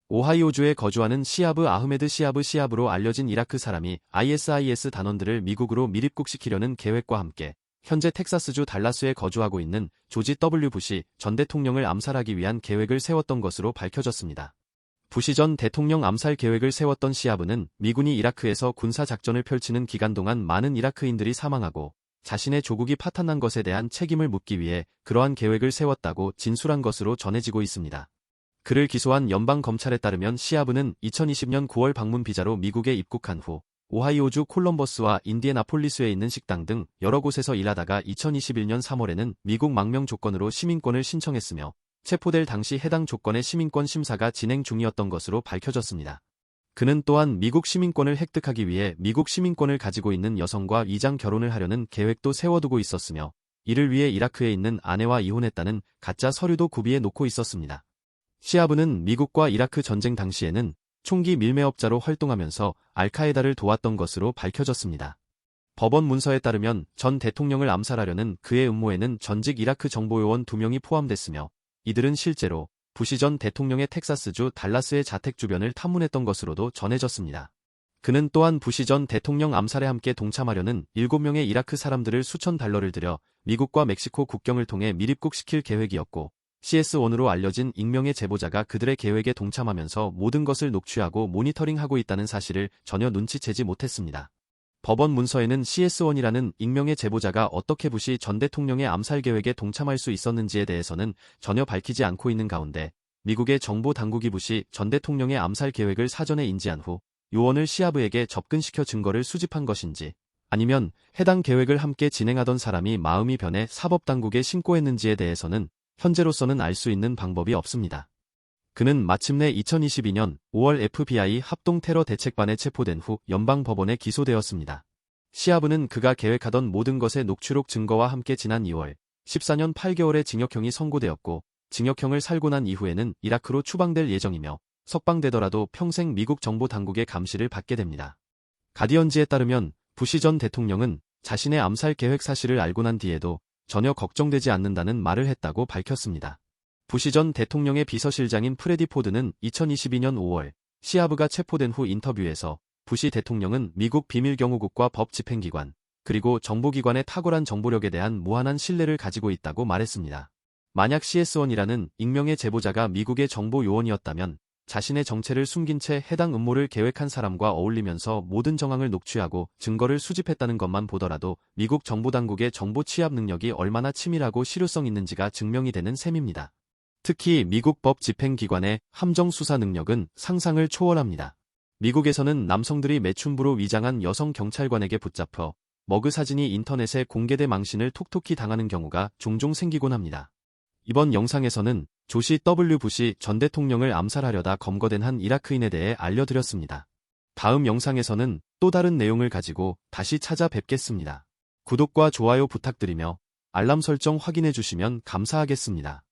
오하이오주에 거주하는 시하브 아흐메드 시하브로 알려진 이라크 사람이 ISIS 단원들을 미국으로 밀입국시키려는 계획과 함께 현재 텍사스주 달라스에 거주하고 있는 조지 W. 부시 전 대통령을 암살하기 위한 계획을 세웠던 것으로 밝혀졌습니다. 부시 전 대통령 암살 계획을 세웠던 시하브는 미군이 이라크에서 군사작전을 펼치는 기간 동안 많은 이라크인들이 사망하고 자신의 조국이 파탄난 것에 대한 책임을 묻기 위해 그러한 계획을 세웠다고 진술한 것으로 전해지고 있습니다. 그를 기소한 연방검찰에 따르면 시하브는 2020년 9월 방문 비자로 미국에 입국한 후 오하이오주 콜럼버스와 인디애나폴리스에 있는 식당 등 여러 곳에서 일하다가 2021년 3월에는 미국 망명 조건으로 시민권을 신청했으며 체포될 당시 해당 조건의 시민권 심사가 진행 중이었던 것으로 밝혀졌습니다. 그는 또한 미국 시민권을 획득하기 위해 미국 시민권을 가지고 있는 여성과 위장 결혼을 하려는 계획도 세워두고 있었으며 이를 위해 이라크에 있는 아내와 이혼했다는 가짜 서류도 구비해 놓고 있었습니다. 시하브는 미국과 이라크 전쟁 당시에는 총기 밀매업자로 활동하면서 알카에다를 도왔던 것으로 밝혀졌습니다. 법원 문서에 따르면 전 대통령을 암살하려는 그의 음모에는 전직 이라크 정보요원 2명이 포함됐으며 이들은 실제로 부시 전 대통령의 텍사스주 달라스의 자택 주변을 탐문했던 것으로도 전해졌습니다. 그는 또한 부시 전 대통령 암살에 함께 동참하려는 7명의 이라크 사람들을 수천 달러를 들여 미국과 멕시코 국경을 통해 밀입국시킬 계획이었고 CS1으로 알려진 익명의 제보자가 그들의 계획에 동참하면서 모든 것을 녹취하고 모니터링하고 있다는 사실을 전혀 눈치채지 못했습니다. 법원 문서에는 CS1이라는 익명의 제보자가 어떻게 부시 전 대통령의 암살 계획에 동참할 수 있었는지에 대해서는 전혀 밝히지 않고 있는 가운데 미국의 정보 당국이 부시 전 대통령의 암살 계획을 사전에 인지한 후 요원을 시하브에게 접근시켜 증거를 수집한 것인지 아니면 해당 계획을 함께 진행하던 사람이 마음이 변해 사법당국에 신고했는지에 대해서는 현재로서는 알 수 있는 방법이 없습니다. 그는 마침내 2022년 5월 FBI 합동 테러 대책반에 체포된 후 연방법원에 기소되었습니다. 시하브는 그가 계획하던 모든 것의 녹취록 증거와 함께 지난 2월 14년 8개월의 징역형이 선고되었고 징역형을 살고 난 이후에는 이라크로 추방될 예정이며 석방되더라도 평생 미국 정보 당국의 감시를 받게 됩니다. 가디언지에 따르면 부시 전 대통령은 자신의 암살 계획 사실을 알고 난 뒤에도 전혀 걱정되지 않는다는 말을 했다고 밝혔습니다. 부시 전 대통령의 비서실장인 프레디 포드는 2022년 5월 시하브가 체포된 후 인터뷰에서 부시 대통령은 미국 비밀경호국과 법집행기관 그리고 정보기관의 탁월한 정보력에 대한 무한한 신뢰를 가지고 있다고 말했습니다. 만약 CS1이라는 익명의 제보자가 미국의 정보 요원이었다면 자신의 정체를 숨긴 채 해당 음모를 계획한 사람과 어울리면서 모든 정황을 녹취하고 증거를 수집했다는 것만 보더라도 미국 정보당국의 정보 취합 능력이 얼마나 치밀하고 실효성 있는지가 증명이 되는 셈입니다. 특히 미국 법 집행기관의 함정 수사 능력은 상상을 초월합니다. 미국에서는 남성들이 매춘부로 위장한 여성 경찰관에게 붙잡혀 머그 사진이 인터넷에 공개돼 망신을 톡톡히 당하는 경우가 종종 생기곤 합니다. 이번 영상에서는 조시 W. 부시 전 대통령을 암살하려다 검거된 한 이라크인에 대해 알려드렸습니다. 다음 영상에서는 또 다른 내용을 가지고 다시 찾아뵙겠습니다. 구독과 좋아요 부탁드리며 알람 설정 확인해 주시면 감사하겠습니다.